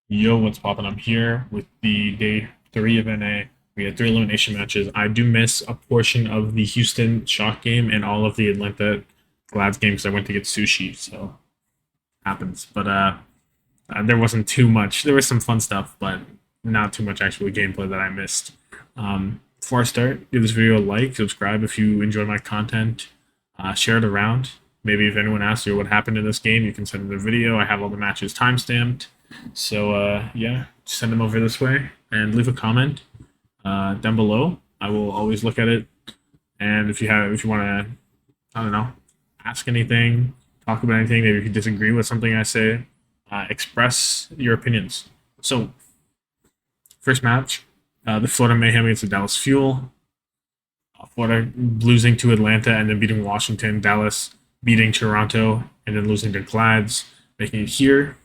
Yo, what's poppin'? I'm here with the day 3 of NA. We had 3 elimination matches. I do miss a portion of the Houston Shock game and all of the Atlanta Glads game because I went to get sushi, so happens. But there wasn't too much. There was some fun stuff, but not too much actual gameplay that I missed. Before I start, give this video a like, subscribe if you enjoy my content, share it around. Maybe if anyone asks you what happened in this game, you can send them the video. I have all the matches timestamped. So yeah, send them over this way and leave a comment down below. I will always look at it. And if you want to, I don't know, ask anything, talk about anything, maybe if you disagree with something I say, express your opinions. So, first match, the Florida Mayhem against the Dallas Fuel. Florida losing to Atlanta and then beating Washington. Dallas beating Toronto and then losing to Glads, making it here.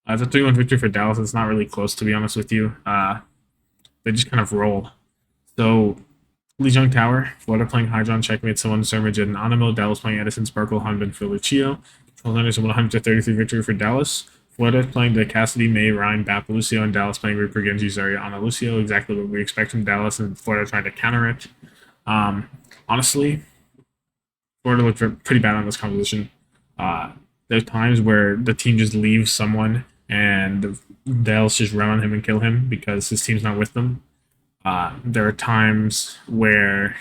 It's a 3-1 victory for Dallas. It's not really close, to be honest with you. They just kind of roll. So, Lijiang Tower, Florida playing Hydron, Checkmate, Someone, Sermage, and Animo. Dallas playing Edison, Sparkle, Hanbin, Felicio. Control Niners, 133 victory for Dallas. Florida playing the Cassidy, May, Ryan, Bap, Lucio, and Dallas playing Reaper, Genji, Zarya, Ana, Lucio. Exactly what we expect from Dallas, and Florida trying to counter it. Honestly, Florida looked pretty bad on this composition. There's times where the team just leaves someone and the Dallas just run on him and kill him because his team's not with them. There are times where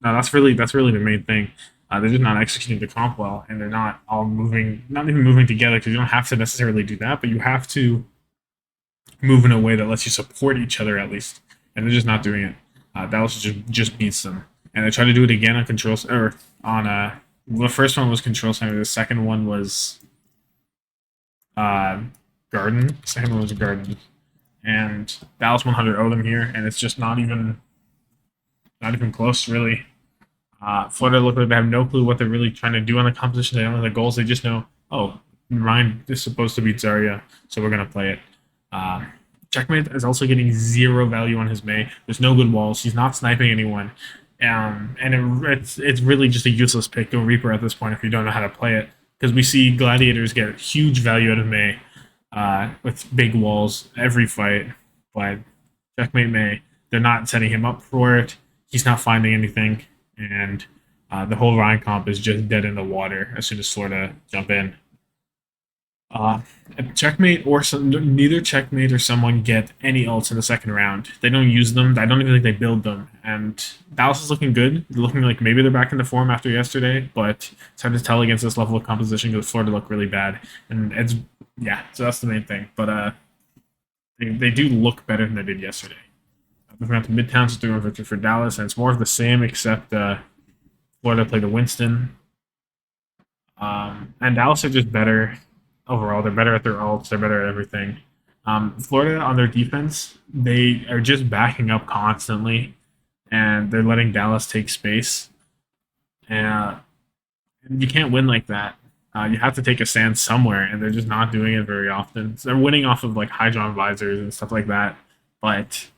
no, that's really the main thing. They're just not executing the comp well, and they're not all moving, not even moving together because you don't have to necessarily do that, but you have to move in a way that lets you support each other at least, and they're just not doing it. Dallas just beats them, and they try to do it again on control or on the first one was control center. The second one was garden. The second one was garden, and Dallas 100 owe them here, and it's just not even close really. Florida look like they have no clue what they're really trying to do on the composition. They don't know the goals. They just know, oh, Ryan is supposed to beat Zarya, so we're gonna play it. Checkmate is also getting 0 value on his May. There's no good walls. He's not sniping anyone. It's really just a useless pick. Go Reaper at this point if you don't know how to play it. Because we see Gladiators get huge value out of May with big walls every fight. But Checkmate May, they're not setting him up for it. He's not finding anything. And the whole Ryan comp is just dead in the water as soon as Florida jump in. Uh, Checkmate or neither Checkmate or someone get any ults in the second round. They don't use them. I don't even think they build them. And Dallas is looking good. They're looking like maybe they're back into form after yesterday, but it's hard to tell against this level of composition because Florida look really bad. And it's yeah, so that's the main thing. But they do look better than they did yesterday. Moving on to Midtown, so 3-1 victory for Dallas, and it's more of the same except Florida played the Winston. And Dallas are just better overall. They're better at their ults. They're better at everything. Florida on their defense, they are just backing up constantly, and they're letting Dallas take space. And you can't win like that. You have to take a stand somewhere, and they're just not doing it very often. So they're winning off of like hydron visors and stuff like that, but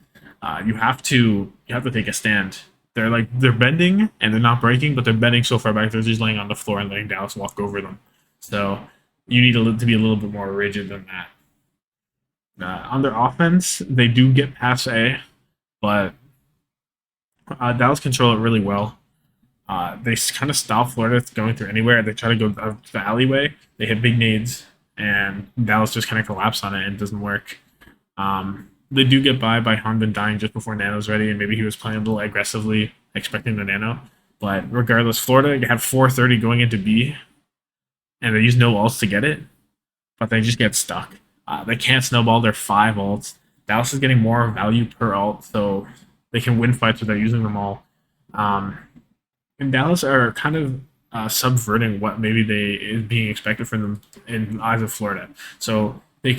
you have to take a stand. They're bending and they're not breaking, but they're bending so far back they're just laying on the floor and letting Dallas walk over them. So you need to be a little bit more rigid than that. On their offense, they do get past A, but Dallas control it really well. They kind of stop Florida going through anywhere. They try to go the alleyway. They hit big nades, and Dallas just kind of collapse on it and it doesn't work. They do get by Hanbin dying just before Nano's ready, and maybe he was playing a little aggressively, expecting the Nano. But regardless, Florida have 430 going into B, and they use no ults to get it, but they just get stuck. They can't snowball their 5 ults. Dallas is getting more value per ult, so they can win fights without using them all. And Dallas are kind of subverting what maybe is being expected from them in eyes of Florida. So they're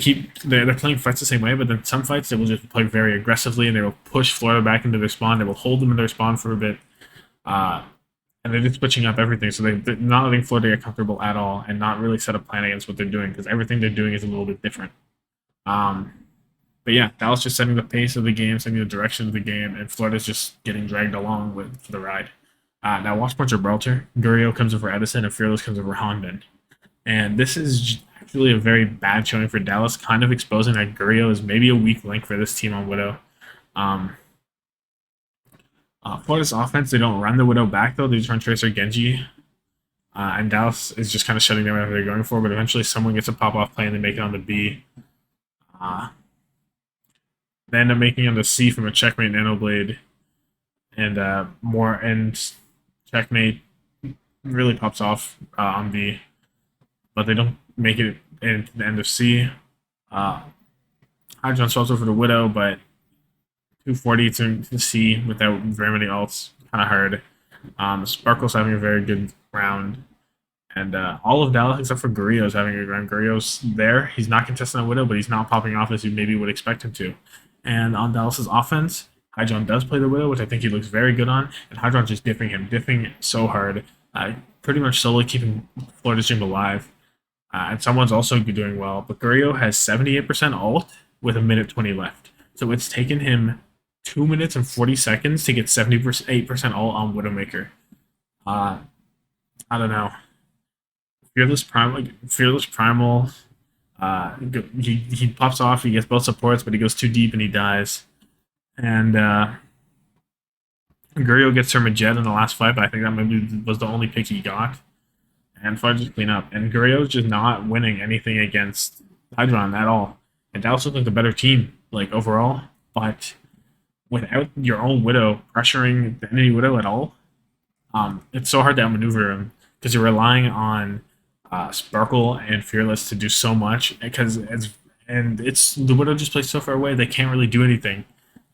playing fights the same way, but then some fights they will just play very aggressively and they will push Florida back into their spawn. They will hold them in their spawn for a bit, and they're just switching up everything. So they're not letting Florida get comfortable at all, and not really set a plan against what they're doing because everything they're doing is a little bit different. But yeah, Dallas just setting the pace of the game, setting the direction of the game, and Florida's just getting dragged along for the ride. Now watch for Gibraltar. Gurio comes over Edison, and Fearless comes over Honbin. And this is actually a very bad showing for Dallas, kind of exposing that Gurriel is maybe a weak link for this team on Widow. Um, Florida's offense, they don't run the Widow back, though. They just run Tracer Genji. And Dallas is just kind of shutting down whatever they're going for, but eventually someone gets a pop-off play and they make it on the B. They end up making on the C from a checkmate Nanoblade. And more, and checkmate really pops off on B. But they don't make it into the end of C. Hydron swaps over to Widow, but 240 to C without very many ults. Kind of hard. Sparkle's having a very good round. And all of Dallas, except for Gurriel, is having a good round. Gurriel's there. He's not contesting on Widow, but he's not popping off as you maybe would expect him to. And on Dallas's offense, Hydron does play the Widow, which I think he looks very good on. And Hydron's just diffing so hard. Pretty much solely keeping Florida's Dream alive. And someone's also doing well. But Gurriel has 78% ult with a minute 20 left. So it's taken him 2 minutes and 40 seconds to get 78% ult on Widowmaker. I don't know. Fearless Primal. He pops off. He gets both supports, but he goes too deep and he dies. And Gurriel gets Jet in the last fight, but I think that maybe was the only pick he got. And Fudge just clean up. And Gurriel's just not winning anything against Hydron at all. And Dallas looks like the better team, like overall. But without your own Widow pressuring the enemy Widow at all, it's so hard to outmaneuver him because you're relying on Sparkle and Fearless to do so much. Because the Widow just plays so far away, they can't really do anything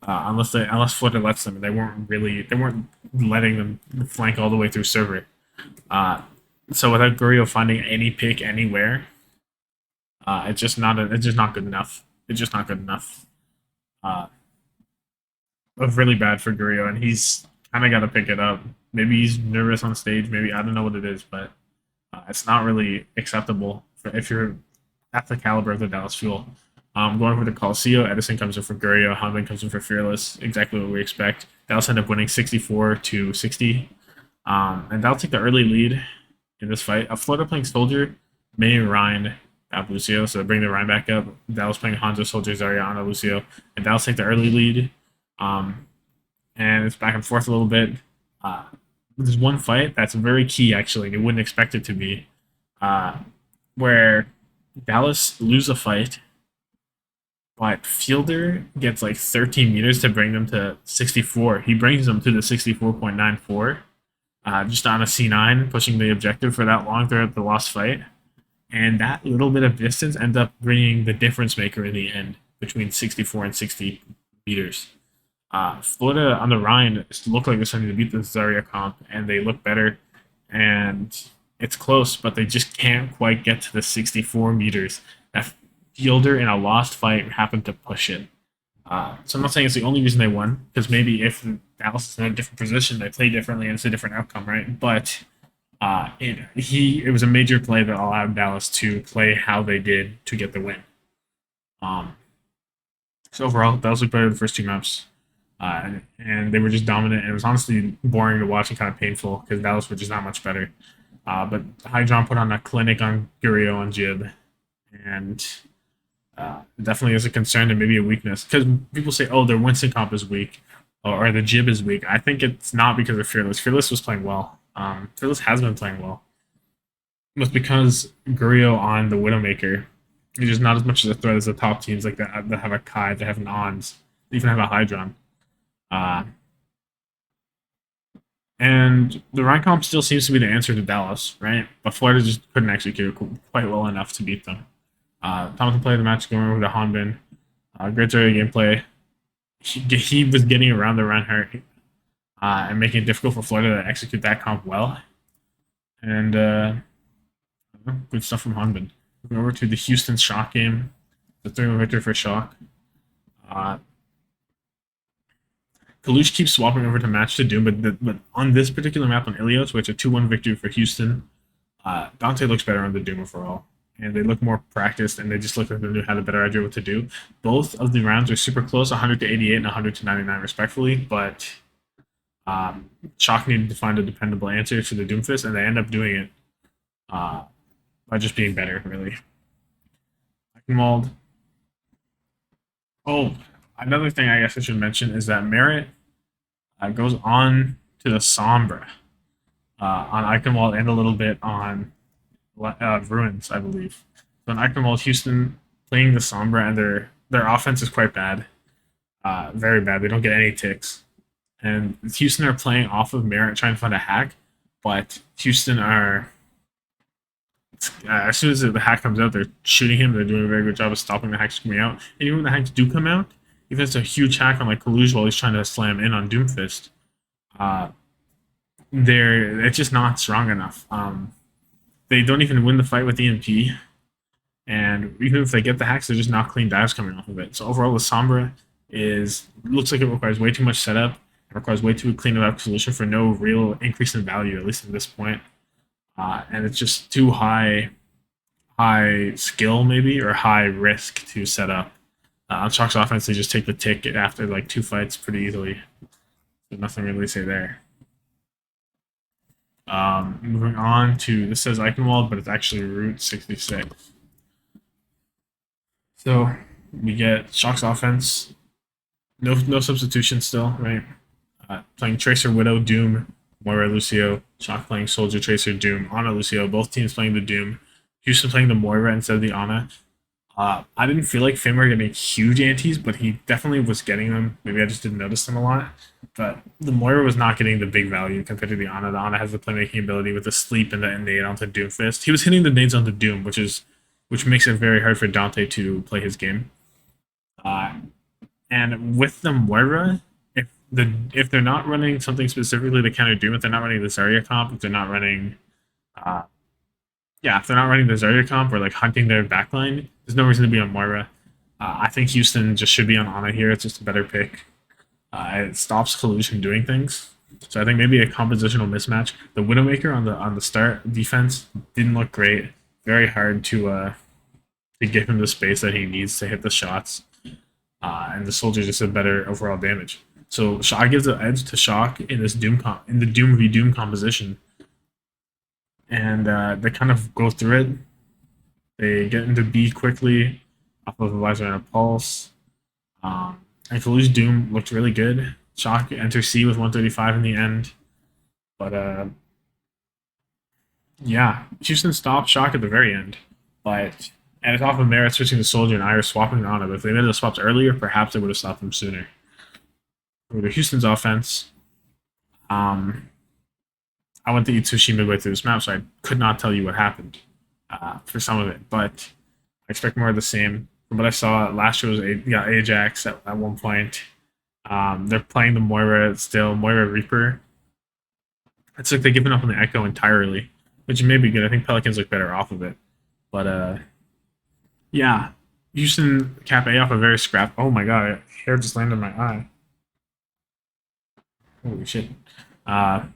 unless Flutter lets them. And they weren't letting them flank all the way through server. So without Gurriel finding any pick anywhere, it's just not good enough. It's just not good enough. Really bad for Gurriel, and he's kind of got to pick it up. Maybe he's nervous on stage. Maybe I don't know what it is, but it's not really acceptable if you're at the caliber of the Dallas Fuel. Going over the Coliseum, Edison comes in for Gurriel, Hanbin comes in for Fearless. Exactly what we expect. Dallas end up winning 64-60, and that'll take the early lead in this fight. Florida playing Soldier, May, Ryan, Lucio, so bring the Ryan back up. Dallas playing Hanzo, Soldier, Zarya, Lucio, and Dallas take the early lead. And it's back and forth a little bit. There's one fight that's very key, actually. You wouldn't expect it to be, where Dallas lose a fight, but Fielder gets like 13 meters to bring them to 64. He brings them to the 64.94, just on a C9, pushing the objective for that long throughout the lost fight. And that little bit of distance ends up bringing the difference maker in the end between 64 and 60 meters. Florida on the Rhine look like they're starting to beat the Zarya comp, and they look better, and it's close, but they just can't quite get to the 64 meters. That Fielder in a lost fight happened to push it. So I'm not saying it's the only reason they won, because maybe if Dallas is in a different position, they play differently and it's a different outcome, right? But it was a major play that allowed Dallas to play how they did to get the win. So overall, Dallas looked better the first two maps. And they were just dominant. And it was honestly boring to watch and kind of painful because Dallas were just not much better. But Hydron put on a clinic on Gurriel and Jib, and definitely is a concern and maybe a weakness. Because people say, oh, their Winston comp is weak, or the Jib is weak. I think it's not because of Fearless. Fearless was playing well. Fearless has been playing well. It was because Gurriel on the Widowmaker is just not as much as a threat as the top teams like that have a Kai, that have an Ons, they even have a Hydron. And the Rhine comp still seems to be the answer to Dallas, right? But Florida just couldn't execute quite well enough to beat them. Thompson played the match going over to Hanbin. Great gameplay. He was getting around the Reinhardt and making it difficult for Florida to execute that comp well. And good stuff from Hanbin. Moving over to the Houston Shock game. The 3-1 victory for Shock. Kalush keeps swapping over to match to Doom, but on this particular map on Ilios, which is a 2-1 victory for Houston, Dante looks better on the Doom overall. And they look more practiced, and they just look like they had a better idea what to do. Both of the rounds are super close, 100-88 and 100-99 respectfully, but Shock needed to find a dependable answer to the Doomfist, and they end up doing it by just being better, really. Eichenwald. Oh, another thing I guess I should mention is that Merit goes on to the Sombra on Eichenwald and a little bit on Ruins, I believe. So in Eichenwald, Houston playing the Sombra, and their offense is quite bad, very bad. They don't get any ticks, and Houston are playing off of Merit, trying to find a hack, but Houston are as soon as the hack comes out, they're shooting him. They're doing a very good job of stopping the hacks coming out. And even when the hacks do come out, even if it's a huge hack on like Kaluj while he's trying to slam in on Doomfist, uh, it's just not strong enough. They don't even win the fight with EMP, and even if they get the hacks, they're just not clean dives coming off of it. So overall, the Sombra looks like it requires way too much setup. It requires way too clean of a solution for no real increase in value, at least at this point. And it's just too high skill maybe or high risk to set up. On Shock's offense, they just take the tick after like 2 fights pretty easily. So nothing really to say there. Moving on to, this says Eichenwald, but it's actually Route 66. So we get Shock's offense, no substitution still, right? Playing Tracer, Widow, Doom, Moira, Lucio. Shock playing Soldier, Tracer, Doom, Ana, Lucio. Both teams playing the Doom. Houston playing the Moira instead of the Ana. I didn't feel like Finn were getting huge antis, but he definitely was getting them. Maybe I just didn't notice them a lot. But the Moira was not getting the big value compared to the Ana. The Ana has the playmaking ability with the sleep and the nade onto Doomfist. He was hitting the nades onto Doom, which makes it very hard for Dante to play his game. And with the Moira, if they're not running something specifically to counter Doom, if they're not running the Zarya comp, if they're not running if they're not running the Zarya comp or like hunting their backline, there's no reason to be on Moira. I think Houston just should be on Ana here. It's just a better pick. It stops Kaluj from doing things. So I think maybe a compositional mismatch. The Widowmaker on the start defense didn't look great. Very hard to give him the space that he needs to hit the shots. And the Soldier just had better overall damage. So Shock gives the edge to Shock in this in the Doom v Doom composition. And they kind of go through it. They get into B quickly off of a Visor and a Pulse. And Kalu's Doom looked really good. Shock enters C with 135 in the end. But Houston stopped Shock at the very end. And it's off of Merit switching to Soldier and Iris swapping on it. But if they made the swaps earlier, perhaps they would have stopped them sooner. For the Houston's offense, I went to eat sushi midway through this map, so I could not tell you what happened for some of it. But I expect more of the same. From what I saw, last year was Ajax at one point. They're playing the Moira still, Moira Reaper. It's like they've given up on the Echo entirely, which may be good. I think Pelicans look better off of it. But Houston cap A off a very scrap. Oh my god, hair just landed on my eye. Holy shit. And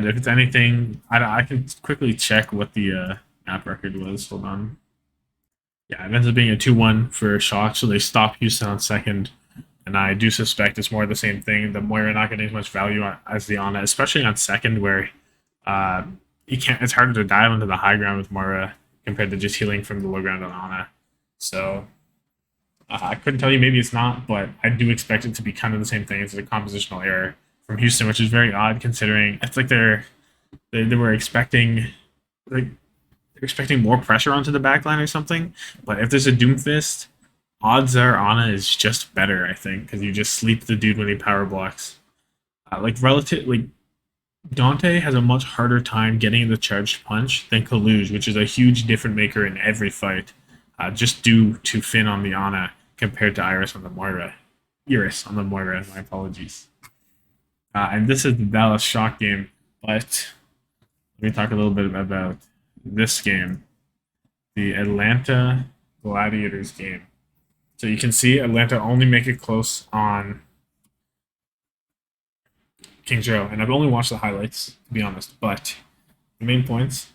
if it's anything, I can quickly check what the map record was. Hold on. Yeah, it ends up being a 2-1 for Shock, so they stop Houston on second. And I do suspect it's more of the same thing. The Moira not getting as much value as the Ana, especially on second, where it's harder to dive into the high ground with Moira compared to just healing from the low ground on Ana. So I couldn't tell you, maybe it's not, but I do expect it to be kind of the same thing. It's a compositional error from Houston, which is very odd considering it's like they were expecting more pressure onto the backline or something. But if there's a Doomfist, odds are Ana is just better, I think, because you just sleep the dude when he power blocks. Dante has a much harder time getting the charged punch than Kaluj, which is a huge difference maker in every fight, just due to Finn on the Ana compared to Iris on the Moira. My apologies. And this is the Dallas Shock game, but let me talk a little bit about this game, the Atlanta Gladiators game. So you can see Atlanta only make it close on King's Row, and I've only watched the highlights, to be honest, but the main points,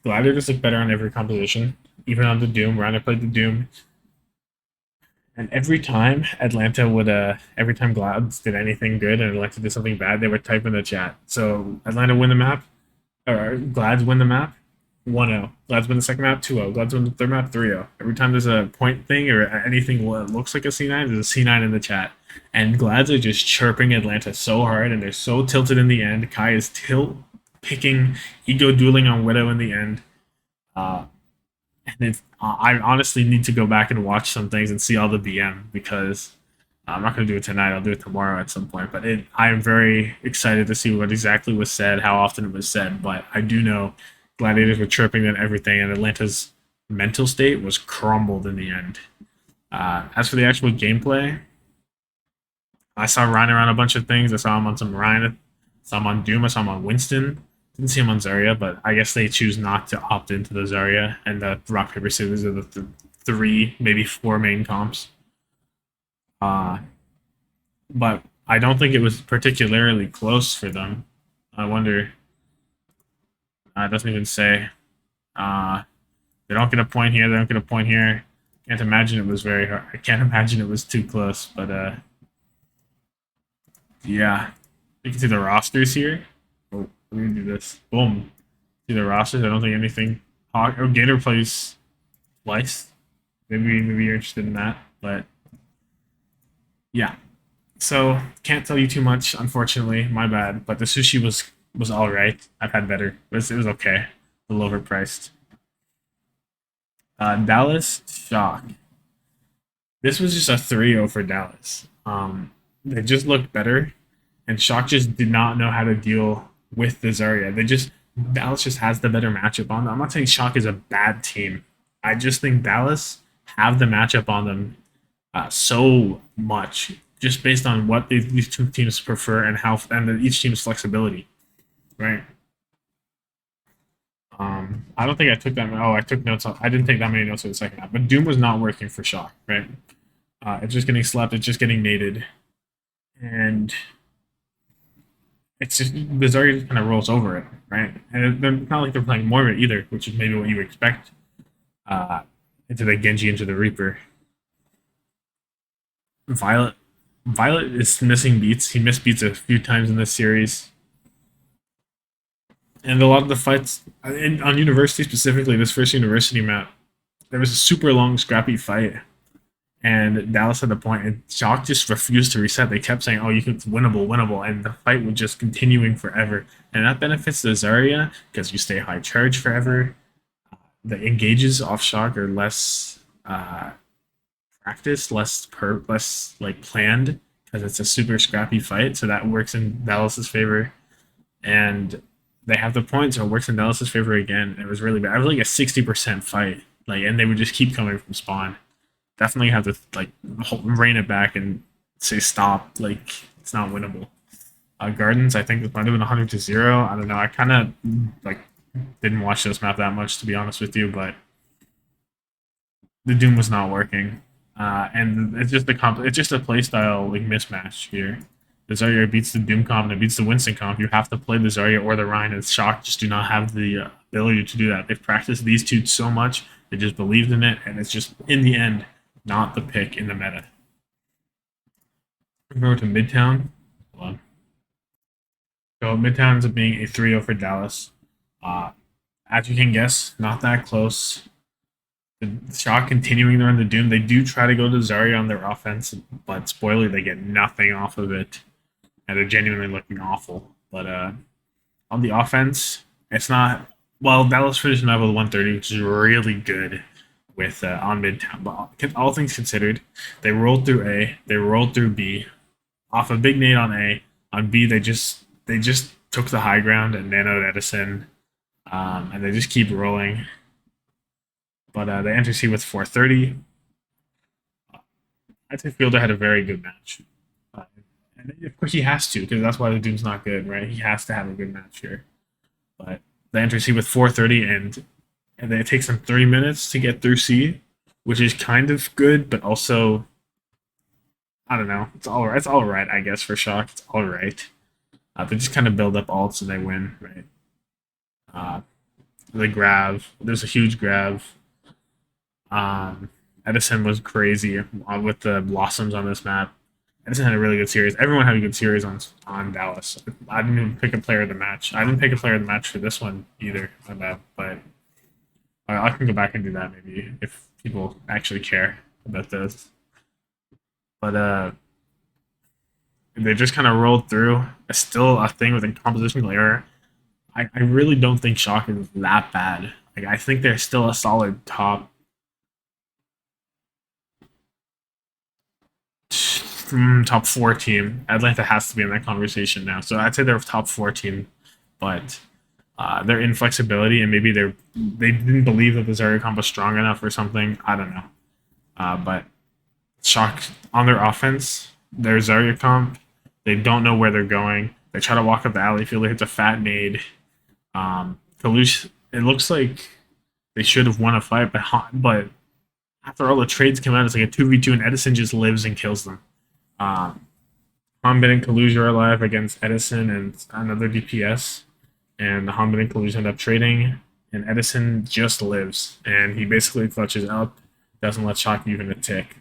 Gladiators look better on every composition, even on the Doom. Rana played the Doom. And every time every time Glads did anything good and Atlanta did something bad, they would type in the chat. So Atlanta win the map, or Glads win the map, 1-0. Glad's win the second map, 2-0. Glad's win the third map, 3-0. Every time there's a point thing or anything that looks like a C9, there's a C9 in the chat. And Glads are just chirping Atlanta so hard, and they're so tilted in the end. Kai is picking, ego dueling on Widow in the end. And I honestly need to go back and watch some things and see all the BM because I'm not going to do it tonight. I'll do it tomorrow at some point. But I am very excited to see what exactly was said, how often it was said. But I do know Gladiators were chirping and everything, and Atlanta's mental state was crumbled in the end. As for the actual gameplay, I saw Ryan around a bunch of things. I saw him on some Ryan. I saw him on Doom. I saw him on Winston. Didn't see him on Zarya, but I guess they choose not to opt into the Zarya and the Rock, Paper, Scissors are the three, maybe four main comps. But I don't think it was particularly close for them. I wonder. It doesn't even say. They don't get a point here. They don't get a point here. Can't imagine it was very hard. I can't imagine it was too close. But yeah, you can see the rosters here. Oh, let me do this. Boom. See the rosters. I don't think anything. Oh, Gator plays twice. Maybe you're interested in that, but yeah. So can't tell you too much, unfortunately. My bad. But the sushi was all right. I've had better. It was okay. A little overpriced. Dallas Shock. This was just a 3-0 for Dallas. They just looked better, and Shock just did not know how to deal with the Zarya. Dallas just has the better matchup on them. I'm not saying Shock is a bad team. I just think Dallas have the matchup on them so much, just based on what these two teams prefer and each team's flexibility, right? I don't think I took that. Oh, I took notes. I didn't take that many notes for the second half. But Doom was not working for Shock, right? It's just getting slept. It's just getting nated, and it's just the Zarya just kind of rolls over it, right? And it's not like they're playing more of it either, which is maybe what you expect. Into the Genji, into the Reaper. Violet is missing beats. He missed beats a few times in this series. And a lot of the fights on University specifically, this first University map, there was a super long scrappy fight, and Dallas had the point, and Shock just refused to reset. They kept saying, "Oh, it's winnable," and the fight was just continuing forever, and that benefits the Zarya because you stay high charge forever. The engages off Shock are less practiced, less like planned because it's a super scrappy fight, so that works in Dallas's favor, and they have the points, so it works in Dallas's favor again. It was really bad. It was like a 60% fight, and they would just keep coming from spawn. Definitely have to rein it back and say stop. It's not winnable. Gardens, I think it might have been 100-0. I don't know. I kind of didn't watch this map that much, to be honest with you, but the Doom was not working, and it's just a playstyle mismatch here. The Zarya beats the Doom comp and it beats the Winston comp. You have to play the Zarya or the Ryan, and Shock just do not have the ability to do that. They've practiced these two so much, they just believed in it, and it's just, in the end, not the pick in the meta. We're going to Midtown. Hold on. So Midtown ends up being a 3-0 for Dallas. As you can guess, not that close. The Shock continuing to run the Doom. They do try to go to Zarya on their offense, but spoiler, they get nothing off of it. And they're genuinely looking awful. But on the offense, it's not... Well, Dallas finished now with 130, which is really good with on Midtown. But all things considered, they rolled through A, they rolled through B. Off a big nade on A. On B, they just took the high ground and nanoed Edison. And they just keep rolling. But they enter C with 430. I'd say Fielder had a very good match. And of course he has to, because that's why the Doom's not good, right? He has to have a good match here. But they enter C with 430, and then it takes them 3 minutes to get through C, which is kind of good, but also, I don't know. It's all right. It's all right, I guess, for Shock. It's all right. They just kind of build up ults and they win, right? They grab. There's a huge grab. Edison was crazy with the Blossoms on this map. Edison had a really good series. Everyone had a good series on Dallas. I didn't even pick a player of the match. I didn't pick a player of the match for this one either, but I can go back and do that maybe if people actually care about this. But they just kind of rolled through. It's still a thing with a compositional error. I really don't think Shock is that bad. Like I think they're still a solid top four team. Atlanta has to be in that conversation now. So I'd say they're a top four team, but their inflexibility and maybe they didn't believe that the Zarya comp was strong enough or something. I don't know. But Shock on their offense, their Zarya comp, they don't know where they're going. They try to walk up the alley field. They hit a fat nade. Kalush, it looks like they should have won a fight, but after all the trades came out, it's like a 2v2, and Edison just lives and kills them. Hanbin and Kalush are alive against Edison and another DPS, and Hanbin and Kalush end up trading, and Edison just lives, and he basically clutches up, doesn't let Shock even a tick.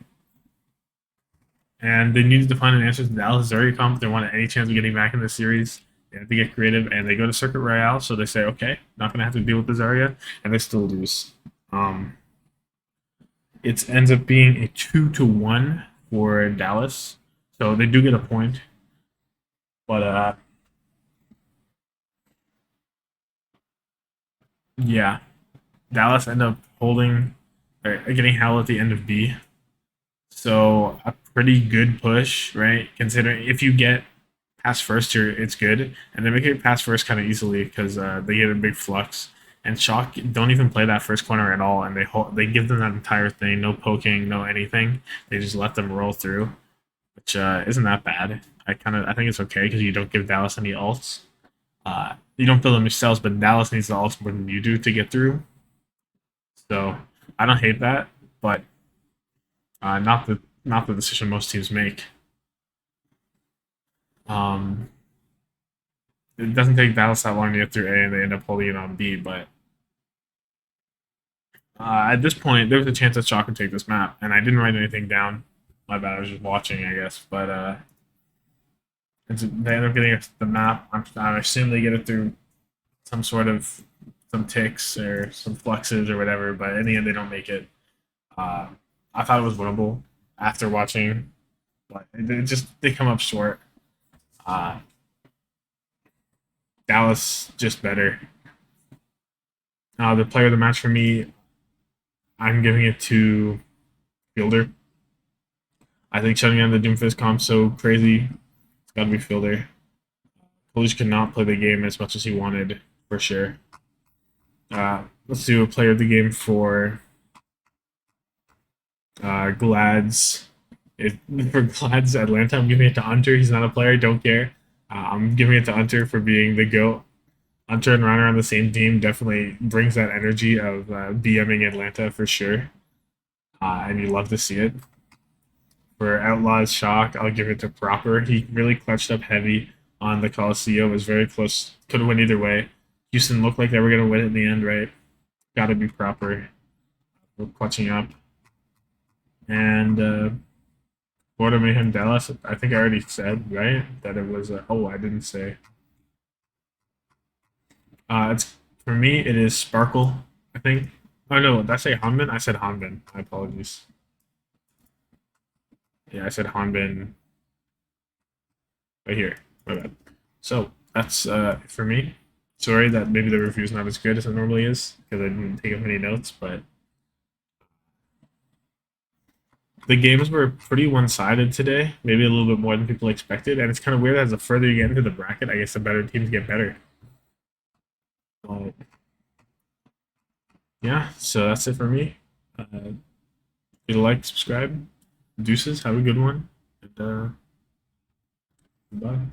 And they needed to find an answer to the Zarya comp if they wanted any chance of getting back in the series. They had to get creative, and they go to Circuit Royale, so they say, okay, not going to have to deal with the Zarya, and they still lose. It ends up being a 2-1 for Dallas, so they do get a point. But yeah, Dallas end up holding, or getting hell at the end of B. So a pretty good push, right? Considering if you get past first, it's good, and they make it past first kind of easily because they get a big flux. And Shock don't even play that first corner at all, and they give them that entire thing, no poking, no anything. They just let them roll through, which isn't that bad. I think it's okay because you don't give Dallas any ults. You don't build them yourselves, but Dallas needs the ults more than you do to get through. So I don't hate that, but not the decision most teams make. It doesn't take Dallas that long to get through A, and they end up holding it on B. But at this point, there's a chance that Shock could take this map, and I didn't write anything down. My bad, I was just watching, I guess. But they end up getting the map. I assume they get it through some sort of some ticks or some fluxes or whatever. But in the end, they don't make it. I thought it was winnable after watching, but they come up short. Dallas just better. The player of the match for me, I'm giving it to Fielder. I think shutting down the Doomfist comp so crazy. It's got to be Fielder. Kalush could not play the game as much as he wanted, for sure. Let's do a player of the game for Glad's. For Glad's Atlanta, I'm giving it to Hunter. He's not a player, don't care. I'm giving it to Hunter for being the GOAT. Hunter and Runner on the same team definitely brings that energy of BMing Atlanta for sure. And you love to see it. For Outlaws Shock, I'll give it to Proper. He really clutched up heavy on the Coliseum. It was very close. Could have went either way. Houston looked like they were going to win it in the end, right? Got to be Proper. We're clutching up. And Florida Mayhem Dallas, I think I already said, right? That it was, I didn't say. It's for me, it is Sparkle, I think. Oh no, did I say Hanbin? I said Hanbin. My apologies. Yeah, I said Hanbin right here. My bad. So that's for me. Sorry that maybe the review is not as good as it normally is because I didn't take up any notes, but the games were pretty one-sided today, maybe a little bit more than people expected, and it's kind of weird as the further you get into the bracket, I guess the better teams get better. But yeah, so that's it for me. Hit a like, subscribe. Deuces, have a good one, and goodbye.